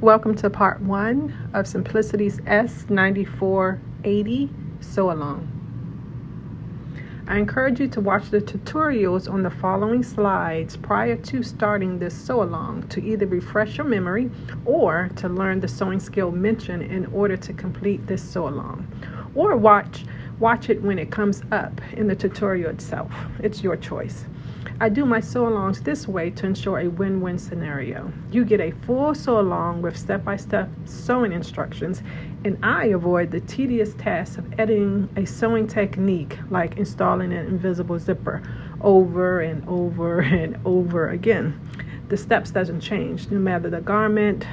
Welcome to part 1 of Simplicity's S9480 SewAlong. I encourage you to watch the tutorials on the following slides prior to starting this SewAlong to either refresh your memory or to learn the sewing skill mentioned in order to complete this SewAlong. Or watch it when it comes up in the tutorial itself. It's your choice. I do my sew-alongs this way to ensure a win-win scenario. You get a full sew-along with step-by-step sewing instructions, and I avoid the tedious task of editing a sewing technique like installing an invisible zipper over and over and over again. The steps doesn't change no matter the garment,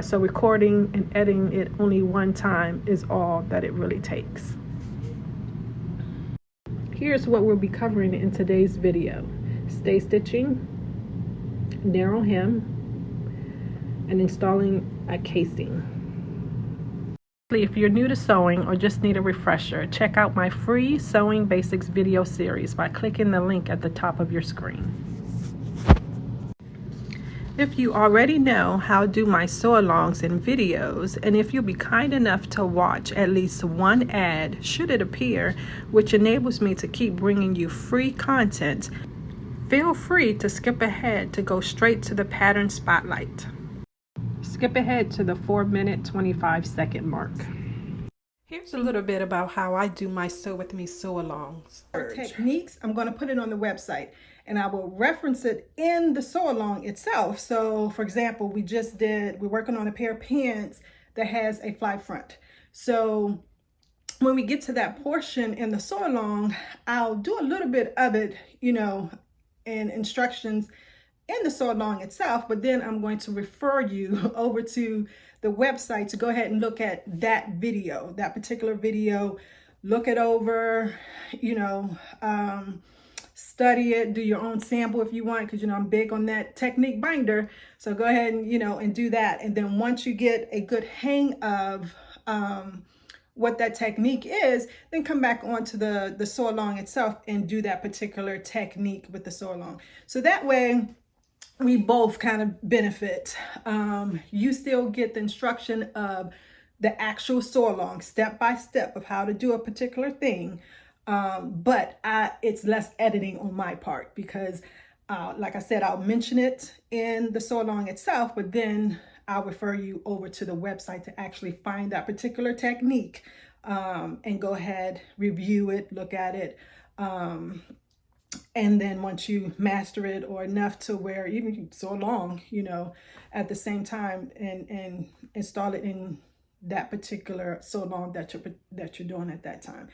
so recording and editing it only one time is all that it really takes. Here's what we'll be covering in today's video. Stay stitching, narrow hem, and installing a casing. If you're new to sewing or just need a refresher, check out my free Sewing Basics video series by clicking the link at the top of your screen. If you already know how to do my sew-alongs and videos, and if you'll be kind enough to watch at least one ad should it appear, which enables me to keep bringing you free content, feel free to skip ahead to go straight to the pattern spotlight. Skip ahead to the 4-minute 25-second mark. Here's a little bit about how I do my Sew With Me sew-alongs. Techniques, I'm going to put it on the website and I will reference it in the sew-along itself. So for example, we're working on a pair of pants that has a fly front. So when we get to that portion in the sew-along, I'll do a little bit of it, and instructions in the sew-along itself, but then I'm going to refer you over to the website to go ahead and look at that video, that particular video, look it over, study it, do your own sample if you want, because I'm big on that technique binder. So go ahead and and do that, and then once you get a good hang of what that technique is, then come back onto the sew-along itself and do that particular technique with the sew-along. So that way we both kind of benefit. You still get the instruction of the actual sew-along, step by step of how to do a particular thing. But it's less editing on my part because like I said, I'll mention it in the sew-along itself, but then I'll refer you over to the website to actually find that particular technique and go ahead, review it, look at it. And then once you master it or enough to where even you sew along, at the same time and install it in that particular sew-along that you're doing at that time.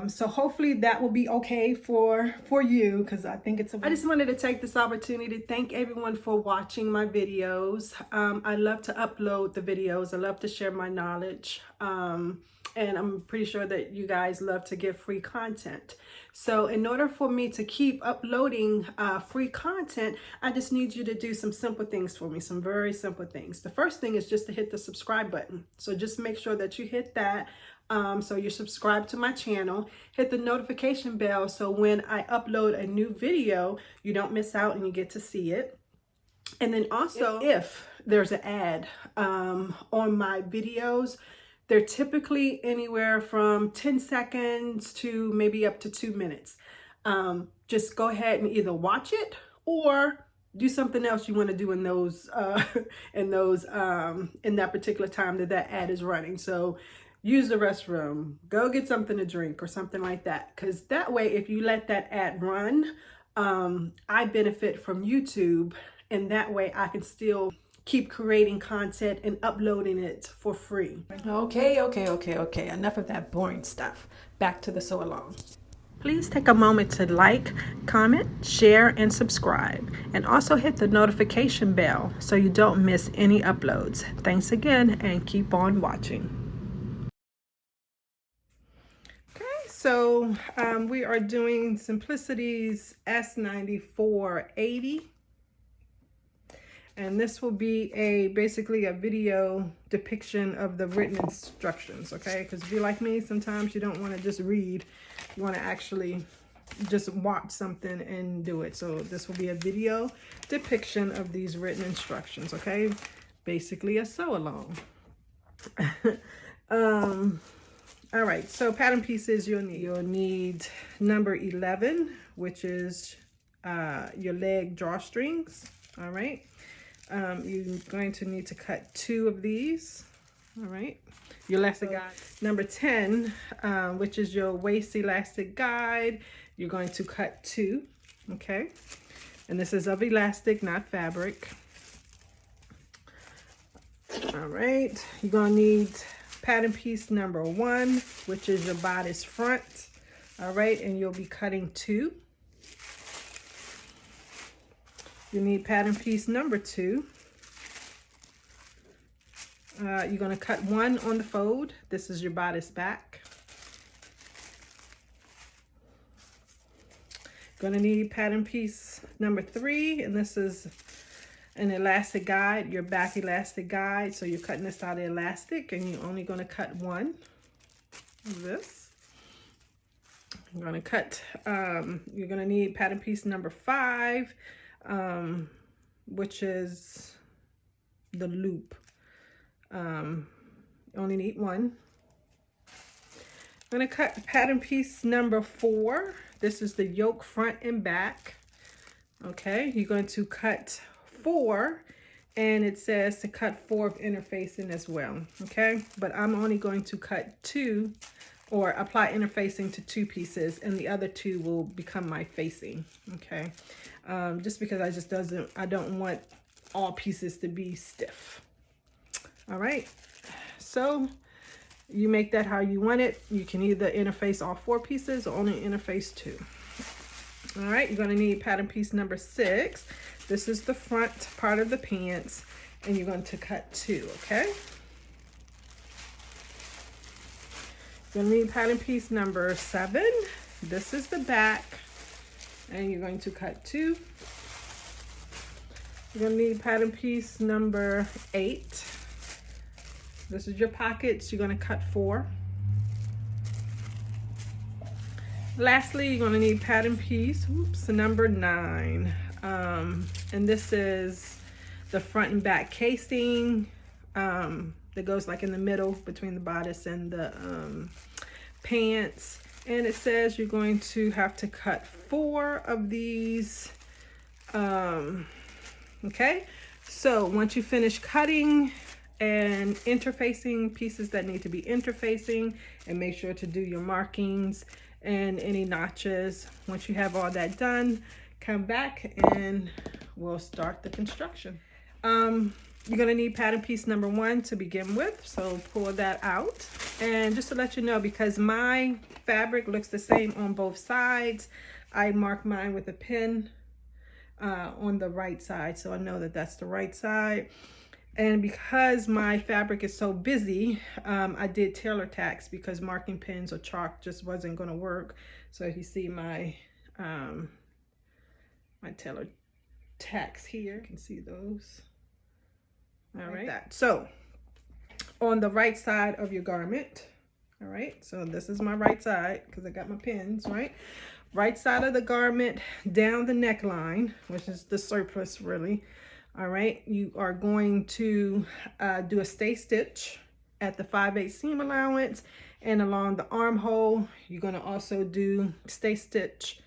So hopefully that will be okay for you, because I think I just wanted to take this opportunity to thank everyone for watching my videos. I love to upload the videos. I love to share my knowledge. And I'm pretty sure that you guys love to get free content. So in order for me to keep uploading free content, I just need you to do some simple things for me, some very simple things. The first thing is just to hit the subscribe button. So just make sure that you hit that. So you're subscribed to my channel, hit the notification bell so when I upload a new video, you don't miss out and you get to see it. And then also, if there's an ad on my videos, they're typically anywhere from 10 seconds to maybe up to 2 minutes. Just go ahead and either watch it or do something else you want to do in those in that particular time that ad is running. So use the restroom, go get something to drink or something like that. Because that way, if you let that ad run, I benefit from YouTube, and that way I can still keep creating content and uploading it for free. Okay. Enough of that boring stuff. Back to the sew-along. Please take a moment to like, comment, share, and subscribe. And also hit the notification bell so you don't miss any uploads. Thanks again and keep on watching. So we are doing Simplicity's S9480, and this will be basically a video depiction of the written instructions, okay? Because if you're like me, sometimes you don't want to just read, you want to actually just watch something and do it. So this will be a video depiction of these written instructions, okay? basically a sew along. All right, so pattern pieces you'll need number 11, which is your leg drawstrings. All right, you're going to need to cut 2 of these. All right, your elastic guide. Number 10, which is your waist elastic guide, you're going to cut 2. Okay, and this is of elastic, not fabric. All right, you're gonna need pattern piece number 1, which is your bodice front. All right, and you'll be cutting 2. You need pattern piece number 2. You're gonna cut 1 on the fold. This is your bodice back. Gonna need pattern piece number 3, and this is an elastic guide, your back elastic guide. So you're cutting this out of elastic, and you're only going to cut 1 of this. I'm going to cut, you're going to need pattern piece number 5, which is the loop. You only need 1. I'm going to cut pattern piece number 4. This is the yoke front and back. Okay, you're going to cut 4, and it says to cut 4 of interfacing as well. Okay, but I'm only going to cut 2, or apply interfacing to 2 pieces, and the other 2 will become my facing. Okay, just because I don't want all pieces to be stiff. All right, so you make that how you want it. You can either interface all 4 pieces or only interface 2. All right, you're going to need pattern piece number 6. This is the front part of the pants, and you're going to cut 2, okay? You're going to need pattern piece number 7. This is the back, and you're going to cut 2. You're going to need pattern piece number 8. This is your pockets. You're going to cut 4. Lastly, you're going to need pattern piece, number 9. And this is the front and back casing that goes like in the middle between the bodice and the pants. And it says you're going to have to cut 4 of these. Okay, so once you finish cutting and interfacing pieces that need to be interfacing, and make sure to do your markings and any notches. Once you have all that done, come back and we'll start the construction. You're gonna need pattern piece number 1 to begin with, so pull that out. And just to let you know, because my fabric looks the same on both sides, I mark mine with a pin on the right side, so I know that that's the right side. And because my fabric is so busy, I did tailor tacks because marking pins or chalk just wasn't going to work. So if you see my my tailor tacks here, you can see those. All right. So on the right side of your garment, all right, so this is my right side because I got my pins, right? Right side of the garment down the neckline, which is the surplus really. All right, you are going to do a stay stitch at the 5/8 seam allowance, and along the armhole, you're going to also do stay stitch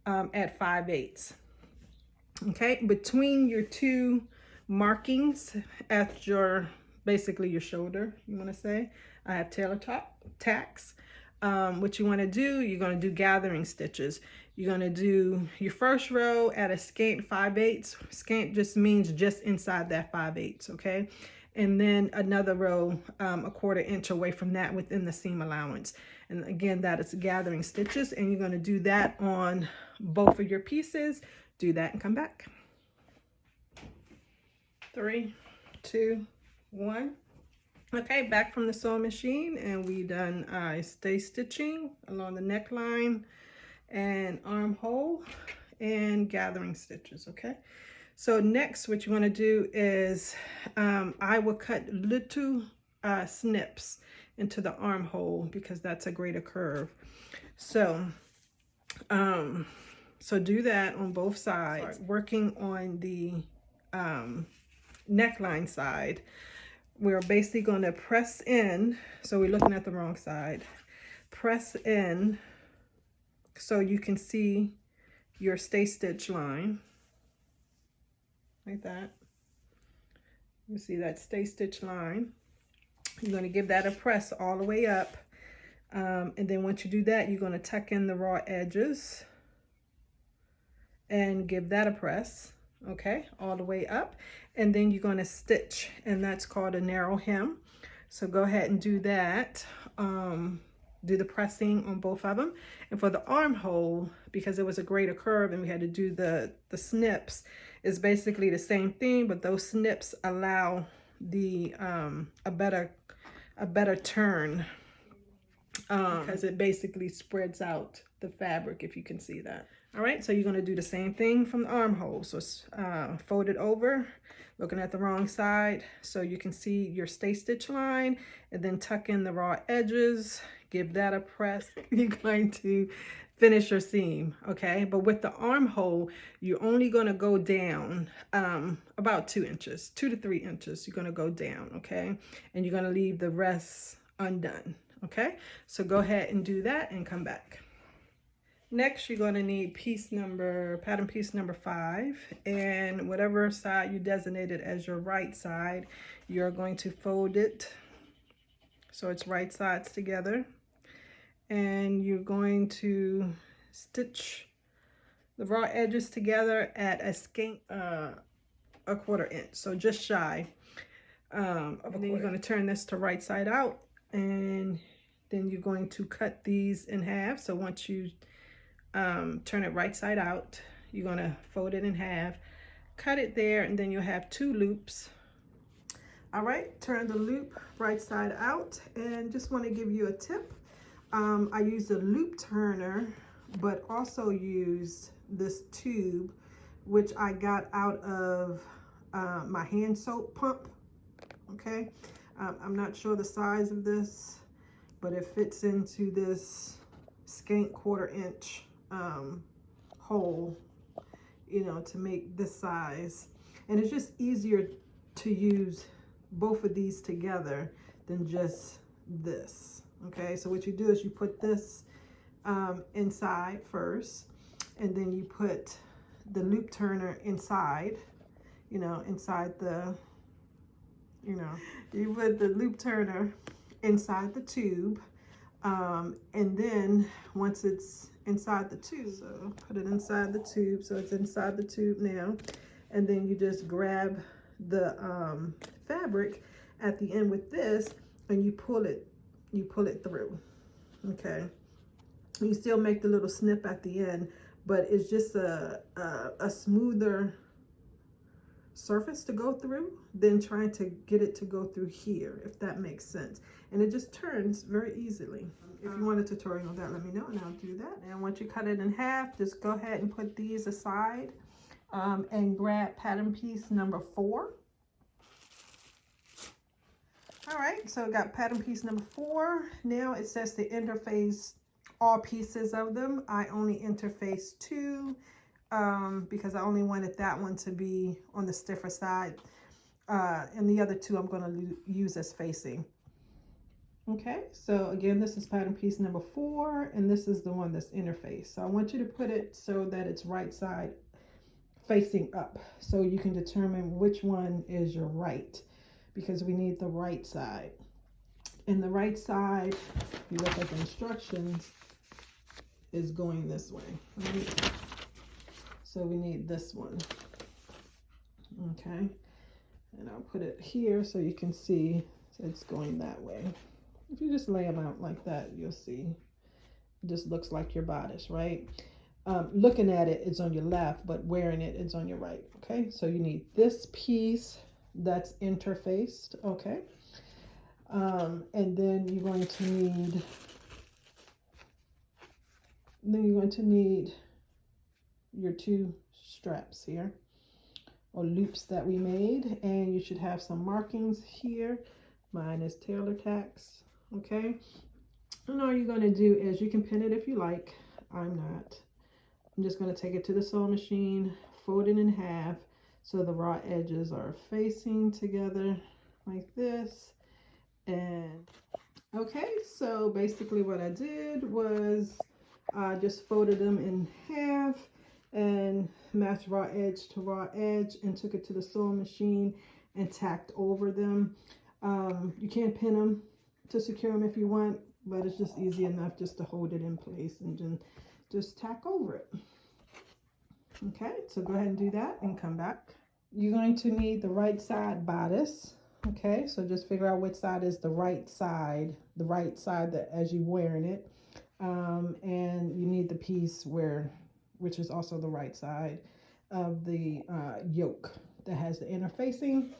at 5/8. Okay, between your 2 markings at your, basically your shoulder, you want to say, I have tailor tacks. What you want to do, you're going to do gathering stitches. You're going to do your first row at a scant 5/8. Scant just means just inside that 5/8, okay? And then another row a 1/4 inch away from that within the seam allowance. And again, that is gathering stitches, and you're going to do that on both of your pieces. Do that and come back. 3, 2, 1. Okay, back from the sewing machine, and we done stay stitching along the neckline and armhole and gathering stitches. Okay, so next what you want to do is I will cut little snips into the armhole because that's a greater curve. So so do that on both sides. Start working on the neckline side, we're basically going to press in. So we're looking at the wrong side. Press in so you can see your Staystitch line like that. You see that Staystitch line. You're going to give that a press all the way up, and then once you do that, you're going to tuck in the raw edges and give that a press, okay, all the way up, and then you're going to stitch, and that's called a narrow hem. So go ahead and do that. Do the pressing on both of them. And for the armhole, because it was a greater curve and we had to do the snips, is basically the same thing, but those snips allow the a better turn, because it basically spreads out the fabric, if you can see that. All right, so you're going to do the same thing from the armhole. So fold it over, looking at the wrong side, so you can see your Staystitch line, and then tuck in the raw edges, give that a press. You're going to finish your seam, okay? But with the armhole, you're only going to go down about 2 inches, 2 to 3 inches. You're going to go down, okay? And you're going to leave the rest undone, okay? So go ahead and do that and come back. Next, you're going to need pattern piece number 5, and whatever side you designated as your right side, you're going to fold it so it's right sides together, and you're going to stitch the raw edges together at a scant a 1/4 inch, so just shy of a. And then you're going to turn this to right side out, and then you're going to cut these in half. So once you turn it right side out, you're going to fold it in half, cut it there, and then you'll have 2 loops. All right, turn the loop right side out, and just want to give you a tip. I used a loop turner, but also used this tube, which I got out of my hand soap pump, okay? I'm not sure the size of this, but it fits into this scant 1/4 inch hole, you know, to make this size. And it's just easier to use both of these together than just this, okay? So what you do is you put this inside first, and then you put the loop turner inside, you know, inside the, you know, you put the loop turner inside the tube, and then once it's inside the tube, so put it inside the tube, so it's inside the tube now, and then you just grab the fabric at the end with this, and you pull it through, okay? You still make the little snip at the end, but it's just a smoother surface to go through than trying to get it to go through here, if that makes sense. And it just turns very easily. If you want a tutorial on that, let me know and I'll do that. And once you cut it in half, just go ahead and put these aside, and grab pattern piece number 4. All right, so I got pattern piece number 4. Now it says to interface all pieces of them. I only interface 2 because I only wanted that one to be on the stiffer side, and the other 2 I'm going to use as facing. Okay, so again, this is pattern piece number 4, and this is the one that's interfaced. So I want you to put it so that it's right side facing up, so you can determine which one is your right, because we need the right side. And the right side, if you look at the instructions, is going this way, right? So we need this one, okay? And I'll put it here so you can see it's going that way. If you just lay them out like that, you'll see it just looks like your bodice, right? Looking at it, it's on your left, but wearing it, it's on your right, okay? So you need this piece that's interfaced, okay? And then you're going to need your 2 straps here, or loops that we made, and you should have some markings here. Mine is tailor tacks, okay? And all you're going to do is, you can pin it if you like. I'm not. I'm just going to take it to the sewing machine, fold it in half, so the raw edges are facing together like this. And okay, so basically what I did was I just folded them in half and matched raw edge to raw edge and took it to the sewing machine and tacked over them. You can pin them to secure them if you want, but it's just easy enough just to hold it in place and then just tack over it. Okay, so go ahead and do that and come back. You're going to need the right side bodice. Okay, so just figure out which side is the right side that as you're wearing it. And you need the piece which is also the right side of the yoke that has the inner facing.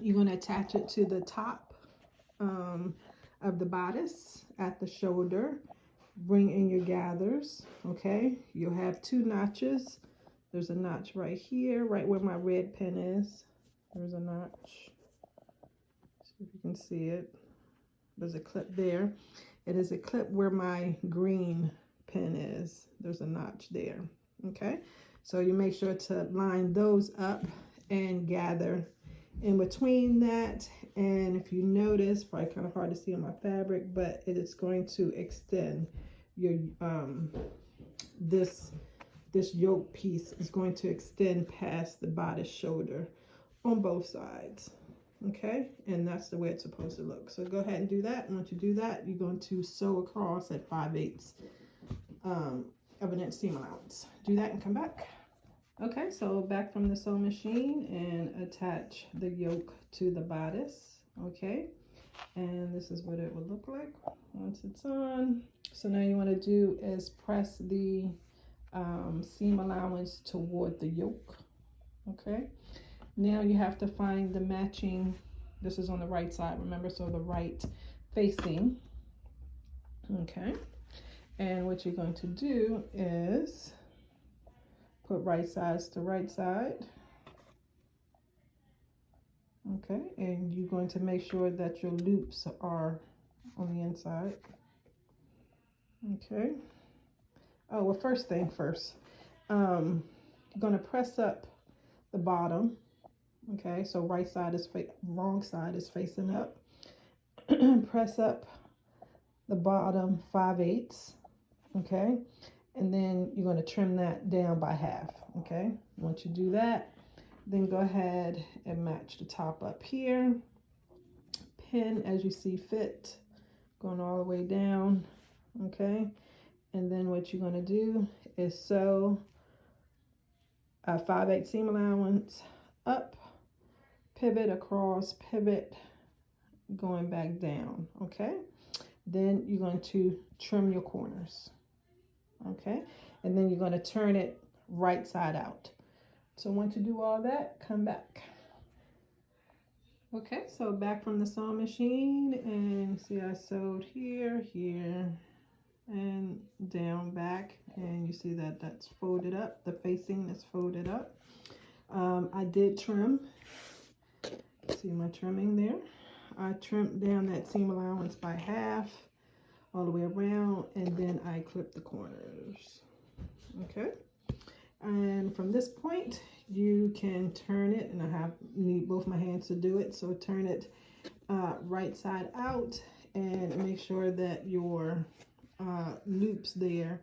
You're going to attach it to the top of the bodice at the shoulder. Bring in your gathers. Okay, you'll have 2 notches. There's a notch right here, right where my red pin is. There's a notch. See if you can see it. There's a clip there. It is a clip where my green pin is. There's a notch there. Okay, so you make sure to line those up and gather in between that. And if you notice, probably kind of hard to see on my fabric, but it is going to extend your this yoke piece is going to extend past the bodice shoulder on both sides. Okay, and that's the way it's supposed to look. So go ahead and do that. And once you do that, you're going to sew across at 5/8 of an inch seam allowance. Do that and come back. Okay, so back from the sewing machine and attach the yoke to the bodice. Okay, and this is what it would look like once it's on. So now you want to do is press the seam allowance toward the yoke. Okay, now you have to find the matching. This is on the right side, remember, so the right facing. Okay, and what you're going to do is put right sides to right side. Okay, and you're going to make sure that your loops are on the inside. Okay. Oh, well, first thing first, you're going to press up the bottom. Okay, so right side is wrong side is facing up. Press up the bottom 5/8. Okay, and then you're going to trim that down by half. Okay, once you do that, then go ahead and match the top up here. Pin as you see fit, going all the way down. Okay, and then what you're going to do is sew a 5/8 seam allowance up, pivot across, pivot, going back down. Okay, then you're going to trim your corners. Okay, and then you're going to turn it right side out. So once you do all that, come back. Okay, so back from the sewing machine, and see I sewed here, here, and down back, and you see that that's folded up, the facing is folded up. I did trim, see my trimming there. I trimmed down that seam allowance by half all the way around, and then I clipped the corners. Okay, and from this point you can turn it, and I need both my hands to do it, so turn it right side out and make sure that your loops there,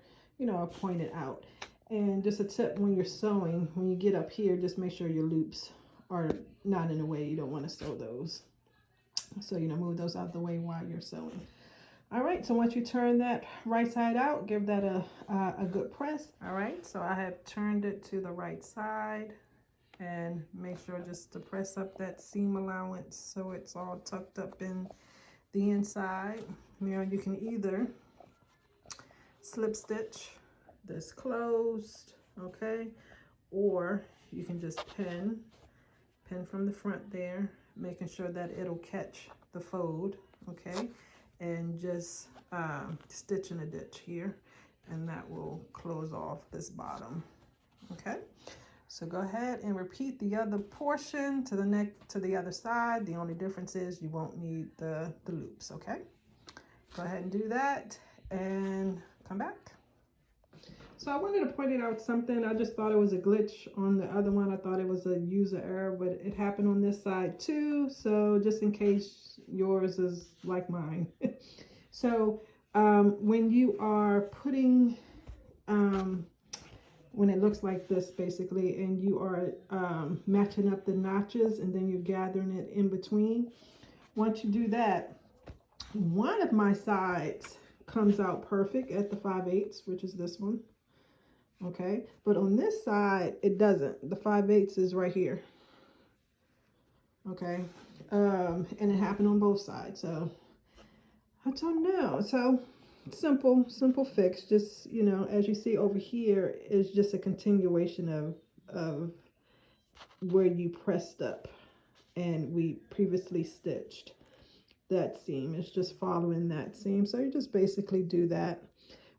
are pointed out. And just a tip, when you're sewing, when you get up here, just make sure your loops are not in the way. You don't want to sew those, so move those out of the way while you're sewing. All right, so once you turn that right side out, give that a good press. All right, so I have turned it to the right side, and make sure just to press up that seam allowance so it's all tucked up in the inside. Now you can either slip stitch this closed, okay, or you can just pin from the front there, making sure that it'll catch the fold, okay, and just stitch in a ditch here, and that will close off this bottom. Okay, so go ahead and repeat the other portion to the other side. The only difference is you won't need the loops. Okay, go ahead and do that and come back. So I wanted to point out something. I just thought it was a glitch on the other one. I thought it was a user error, but it happened on this side too. So just in case yours is like mine. So when you are putting, when it looks like this basically, and you are matching up the notches and then you're gathering it in between. Once you do that, one of my sides comes out perfect at the 5/8, which is this one. Okay, but on this side it doesn't. The 5/8 is right here. Okay, and it happened on both sides, so I don't know. So simple fix. Just, you know, as you see over here is just a continuation of where you pressed up and we previously stitched that seam. It's just following that seam. So you just basically do that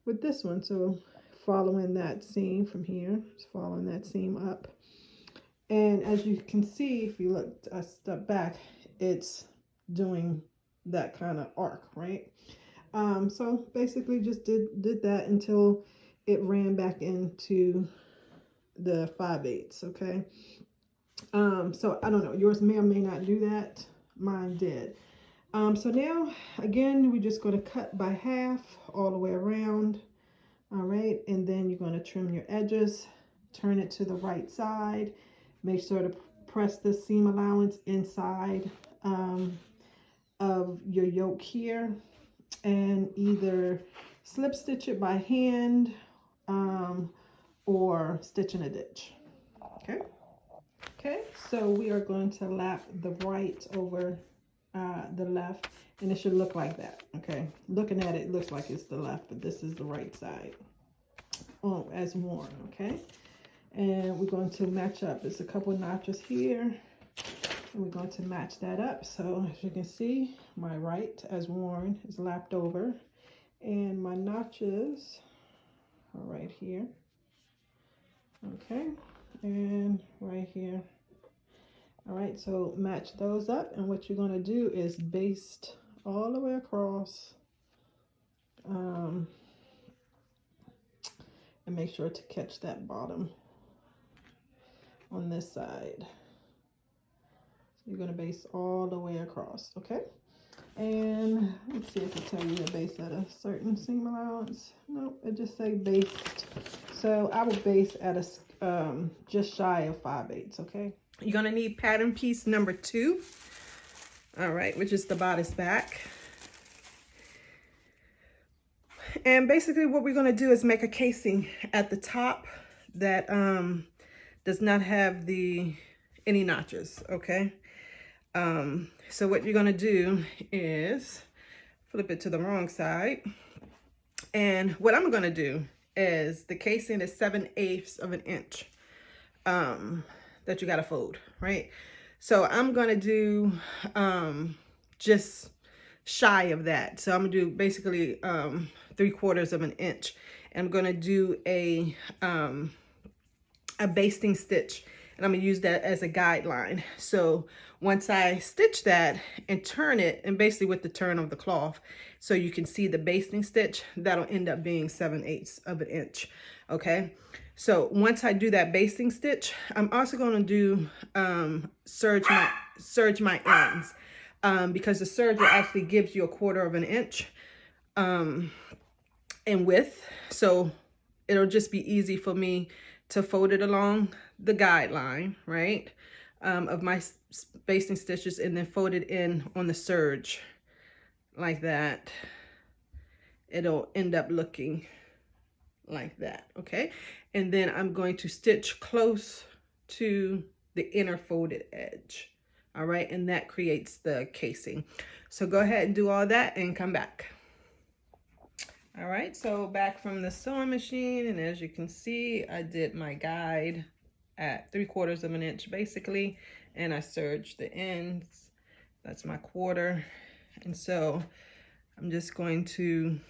with this one. So following that seam from here, just following that seam up. And as you can see, if you look a step back, it's doing that kind of arc, right? So basically just did that until it ran back into the 5/8, okay? So I don't know, yours may or may not do that. Mine did. So now, again, we're just going to cut by half all the way around. All right, and then you're going to trim your edges, turn it to the right side. Make sure to press the seam allowance inside of your yoke here, and either slip stitch it by hand or stitch in a ditch. Okay. Okay, so we are going to lap the right over the left, and it should look like that. Okay, looking at it, it looks like it's the left, but this is the right side. Oh, as worn. Okay, and we're going to match up. It's a couple of notches here, and we're going to match that up. So as you can see, my right as worn is lapped over, and my notches are right here. Okay, and right here. All right, so match those up, and what you're going to do is baste all the way across, and make sure to catch that bottom on this side. So you're going to baste all the way across, okay? And let's see if it tells you to baste at a certain seam allowance. Nope, it just say baste. So I would baste at a just shy of 5/8, okay? You're going to need pattern piece number 2, all right, which is the bodice back. And basically what we're going to do is make a casing at the top that does not have any notches, okay? So what you're going to do is flip it to the wrong side. And what I'm going to do is, the casing is 7/8 of an inch. That you got to fold, right? So I'm going to do just shy of that. So I'm going to do basically 3/4 of an inch. And I'm going to do a basting stitch, and I'm going to use that as a guideline. So once I stitch that and turn it, and basically with the turn of the cloth, so you can see the basting stitch, that'll end up being 7/8 of an inch. Okay, so once I do that basting stitch, I'm also going to do serge my ends, because the serge actually gives you 1/4 of an inch in width. So it'll just be easy for me to fold it along the guideline, right, of my basting stitches, and then fold it in on the serge like that. It'll end up looking like that, okay? And then I'm going to stitch close to the inner folded edge, all right? And that creates the casing. So go ahead and do all that and come back. All right, so back from the sewing machine, and as you can see, I did my guide at 3/4 of an inch basically, and I serged the ends. That's my 1/4. And so I'm just going to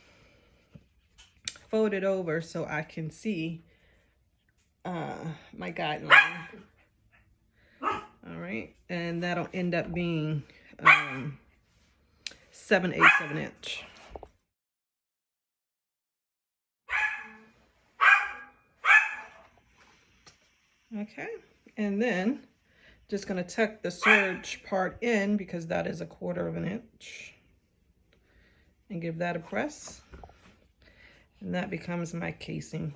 fold it over so I can see my guideline. All right, and that'll end up being 7/8 of an inch. Okay, and then just going to tuck the serge part in because that is 1/4 inch, and give that a press, and that becomes my casing.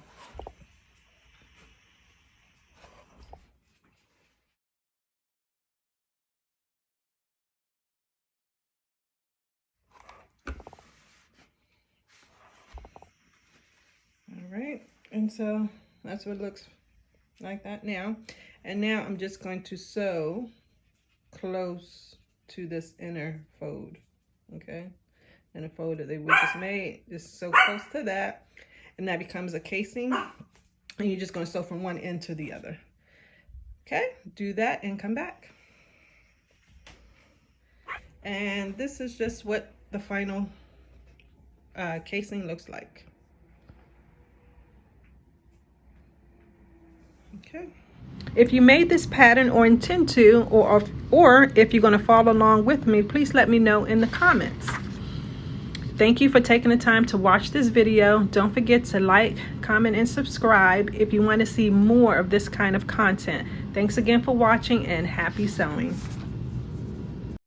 All right, and so that's what it looks like that now. And now I'm just going to sew close to this inner fold, okay? And the fold that we just made, just sew close to that, and that becomes a casing, and you're just going to sew from one end to the other. Okay, do that and come back. And this is just what the final casing looks like. Okay. If you made this pattern or intend to, or if you're going to follow along with me, please let me know in the comments. Thank you for taking the time to watch this video. Don't forget to like, comment, and subscribe if you want to see more of this kind of content. Thanks again for watching, and happy sewing.